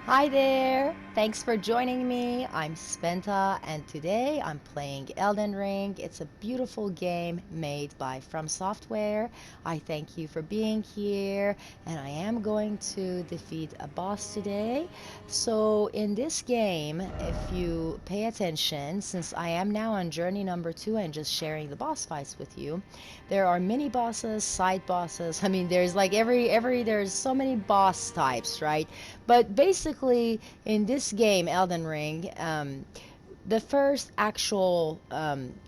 Hi there! Thanks for joining me. I'm Spenta and today I'm playing Elden Ring. It's a beautiful game made by From Software. I thank you for being here and I am going to defeat a boss today. So in this game, if you pay attention, since I am now on journey number 2 and just sharing the boss fights with you, there are mini bosses, side bosses. I mean, there's like there's so many boss types, right? But basically, in this game, Elden Ring, the first actual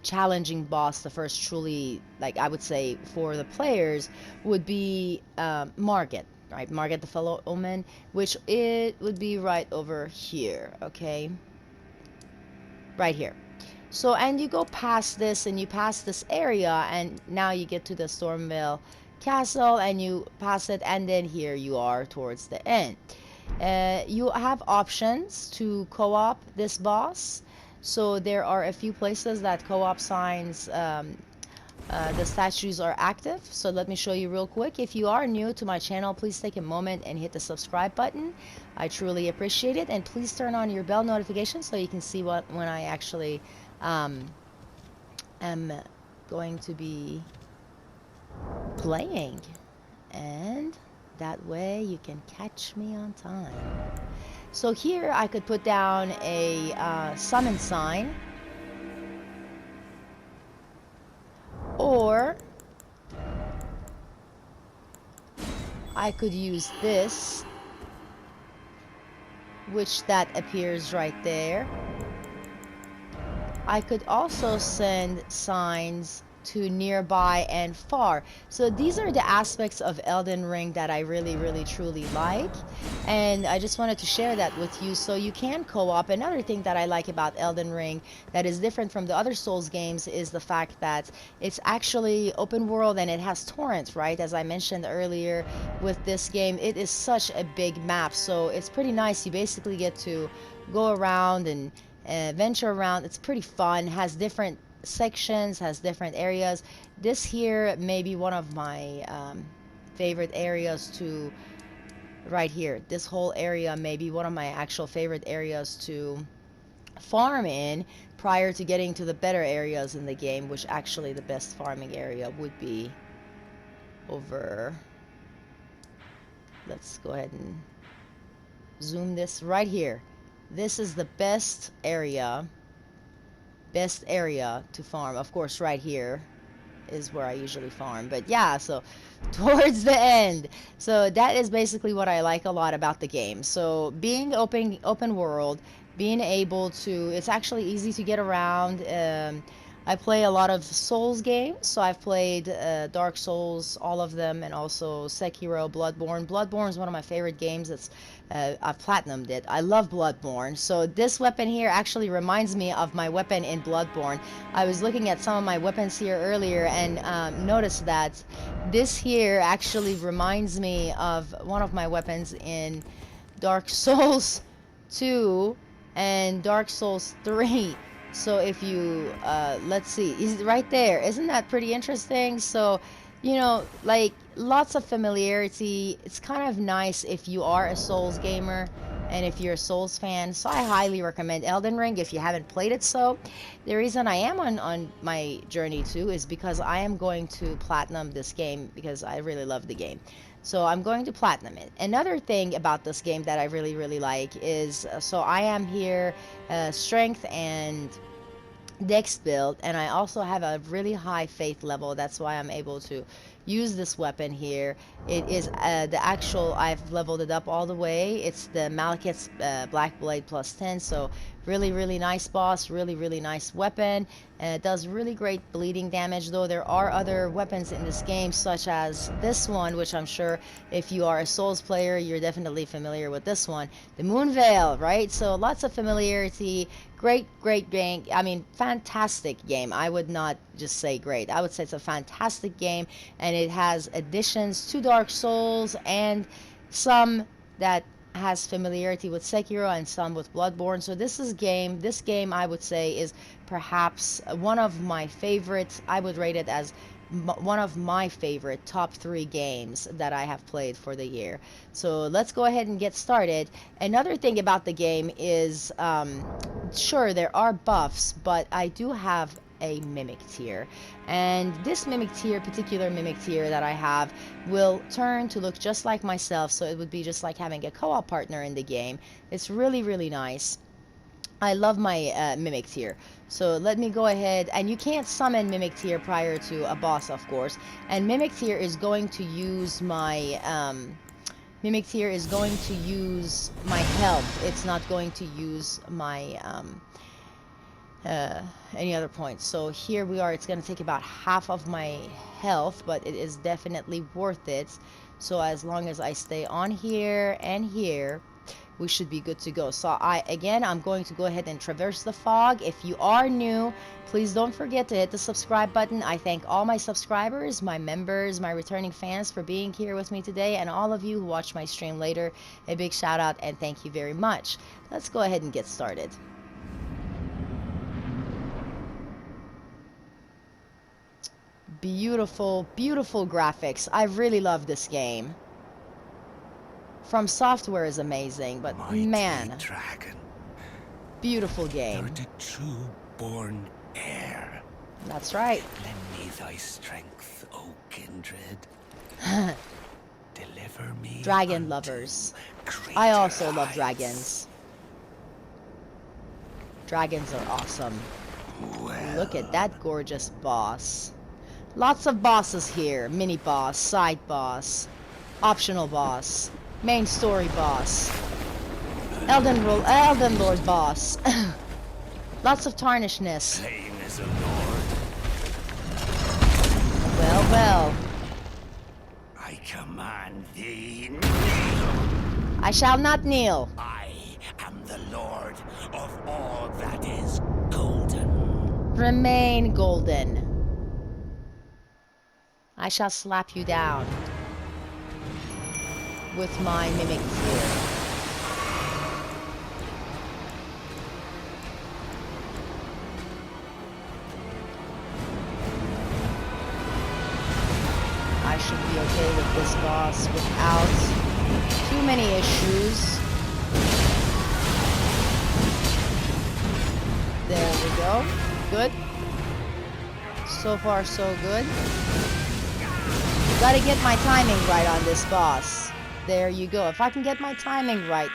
challenging boss, the first truly, like I would say, for the players, would be Margit, right? Margit the Fellow Omen, which it would be right over here, okay? Right here. So, and you go past this and you pass this area, and now you get to the Stormvale Castle, and you pass it, and then here you are towards the end. You have options to co-op this boss. So there are a few places that co-op signs, the statues are active. So let me show you real quick. If you are new to my channel, please take a moment and hit the subscribe button. I truly appreciate it. And please turn on your bell notification so you can see when I actually am going to be playing. And that way you can catch me on time. So here I could put down a summon sign, or I could use this, which that appears right there. I could also send signs to nearby and far. So these are the aspects of Elden Ring that I really truly like, and I just wanted to share that with you. So you can co-op. Another thing that I like about Elden Ring that is different from the other Souls games is the fact that it's actually open world and it has torrents, right? As I mentioned earlier, with this game, it is such a big map, so it's pretty nice. You basically get to go around and venture around. It's pretty fun, has different sections, has different areas. This here may be one of my favorite areas to, right here, this whole area may be one of my actual favorite areas to farm in prior to getting to the better areas in the game, which actually the best farming area would be over, let's go ahead and zoom this right here. This is the best area to farm. Of course, right here is where I usually farm. But yeah, so towards the end. So that is basically what I like a lot about the game. So being open world, being able to, it's actually easy to get around. I play a lot of Souls games, so I've played Dark Souls, all of them, and also Sekiro, Bloodborne. Bloodborne is one of my favorite games. It's I've platinumed it. I love Bloodborne. So this weapon here actually reminds me of my weapon in Bloodborne. I was looking at some of my weapons here earlier and noticed that this here actually reminds me of one of my weapons in Dark Souls 2 and Dark Souls 3. So if you, let's see, is right there. Isn't that pretty interesting? So, you know, like lots of familiarity. It's kind of nice if you are a Souls gamer and if you're a Souls fan. So I highly recommend Elden Ring if you haven't played it. So the reason I am on my journey too is because I am going to platinum this game because I really love the game. So I'm going to platinum it. Another thing about this game that I really like is, so I am here strength and dex build, and I also have a really high faith level. That's why I'm able to use this weapon here. It is the actual, I've leveled it up all the way. It's the Malekith's Black Blade plus 10, so really nice boss, really nice weapon, and it does really great bleeding damage. Though there are other weapons in this game, such as this one, which I'm sure if you are a Souls player, you're definitely familiar with this one, the Moon Veil, right? So lots of familiarity. Great game. I mean, fantastic game. I would not just say great. I would say it's a fantastic game, and it has additions to Dark Souls and some that has familiarity with Sekiro and some with Bloodborne. So this game I would say is perhaps one of my favorites. I would rate it as one of my favorite top 3 games that I have played for the year. So let's go ahead and get started. Another thing about the game is, sure, there are buffs, but I do have a mimic tier, and this particular mimic tier that I have will turn to look just like myself, so it would be just like having a co-op partner in the game. It's really, really nice. I love my mimic tier. So let me go ahead, and you can't summon mimic tier prior to a boss, of course, and mimic tier is going to use my health. It's not going to use my any other points. So here we are. It's going to take about half of my health, but it is definitely worth it. So as long as I stay on here and here, we should be good to go. So I'm going to go ahead and traverse the fog. If you are new, please don't forget to hit the subscribe button. I thank all my subscribers, my members, my returning fans for being here with me today, and all of you who watch my stream later. A big shout out and thank you very much. Let's go ahead and get started. Beautiful, beautiful graphics. I really love this game. From Software is amazing, but Mighty man, dragon, beautiful game. thou the true born heir. That's right. Lend me thy strength, O kindred. Deliver me. Dragon unto lovers. greater I also love heights. dragons. Dragons are awesome. Well, Look at that gorgeous boss. Lots of bosses here. Mini boss, side boss, optional boss, main story boss, Elden Lord boss. Lots of tarnishness. plain as a lord. Well, well. I command thee, kneel. I shall not kneel. I am the lord of all that is golden. Remain golden. I shall slap you down with my mimic tier. I should be okay with this boss without too many issues. There we go. Good. So far, so good. Gotta get my timing right on this boss. There you go. If I can get my timing right.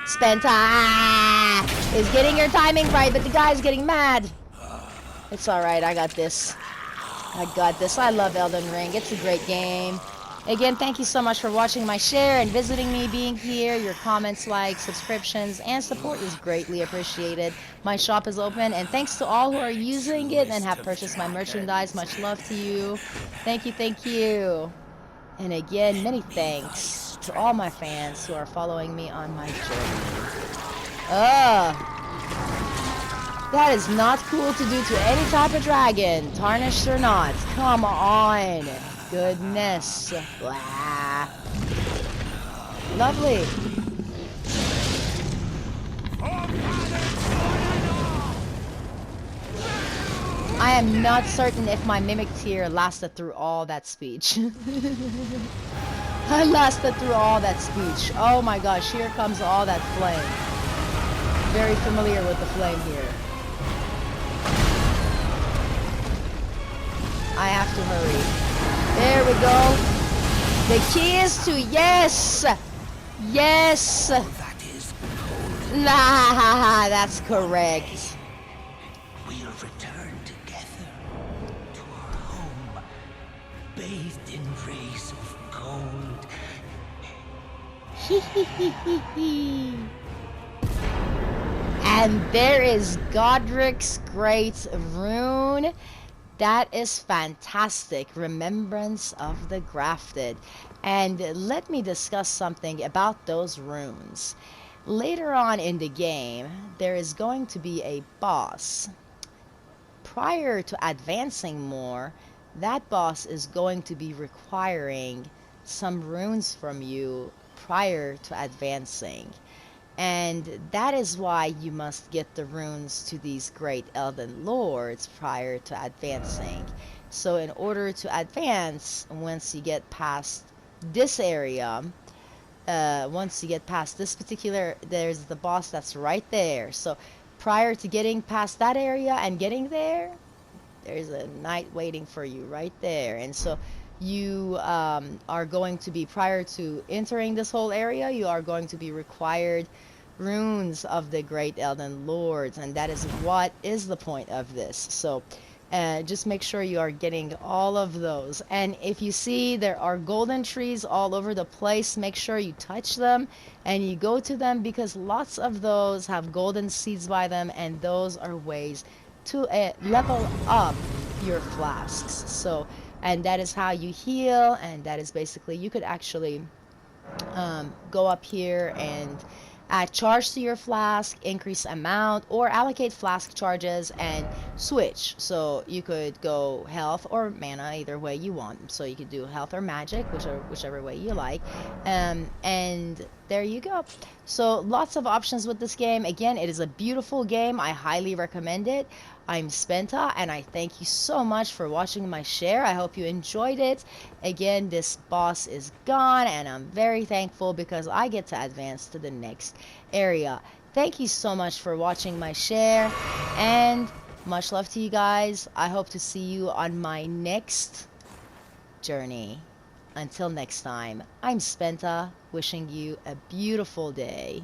Spenta is getting your timing right, but the guy's getting mad. It's alright, I got this. I got this. I love Elden Ring. It's a great game. Again, thank you so much for watching my share and visiting me, being here. Your comments, likes, subscriptions, and support is greatly appreciated. My shop is open, and thanks to all who are using it and have purchased my merchandise. Much love to you. Thank you, thank you. And again, many thanks to all my fans who are following me on my journey. That is not cool to do to any type of dragon, tarnished or not. Come on. Goodness. Blah. Lovely. I am not certain if my mimic tier lasted through all that speech. I lasted through all that speech. Oh my gosh, here comes all that flame. Very familiar with the flame here. I have to hurry. There we go. The key is to yes! Yes! That is golden. Nah, that's correct. We'll return together to our home, bathed in rays of gold. And there is Godrick's great rune. That is fantastic. Remembrance of the Grafted. And let me discuss something about those runes. Later on in the game, there is going to be a boss. Prior to advancing more, that boss is going to be requiring some runes from you prior to advancing. And that is why you must get the runes to these great Elden Lords prior to advancing. So in order to advance, once you get past this area, once you get past this particular, there's the boss that's right there. So prior to getting past that area and getting there, there's a knight waiting for you right there. And so you are going to be, prior to entering this whole area, you are going to be required runes of the great Elden Lords, and that is what is the point of this. So just make sure you are getting all of those. And if you see there are golden trees all over the place, make sure you touch them and you go to them, because lots of those have golden seeds by them, and those are ways to level up your flasks. So, and that is how you heal, and that is basically, you could actually go up here and add charge to your flask, increase amount, or allocate flask charges and switch. So you could go health or mana, either way you want. So you could do health or magic, whichever way you like. And there you go. So lots of options with this game. Again, it is a beautiful game. I highly recommend it. I'm Spenta, and I thank you so much for watching my share. I hope you enjoyed it. Again, this boss is gone, and I'm very thankful because I get to advance to the next area. Thank you so much for watching my share, and much love to you guys. I hope to see you on my next journey. Until next time, I'm Spenta, wishing you a beautiful day.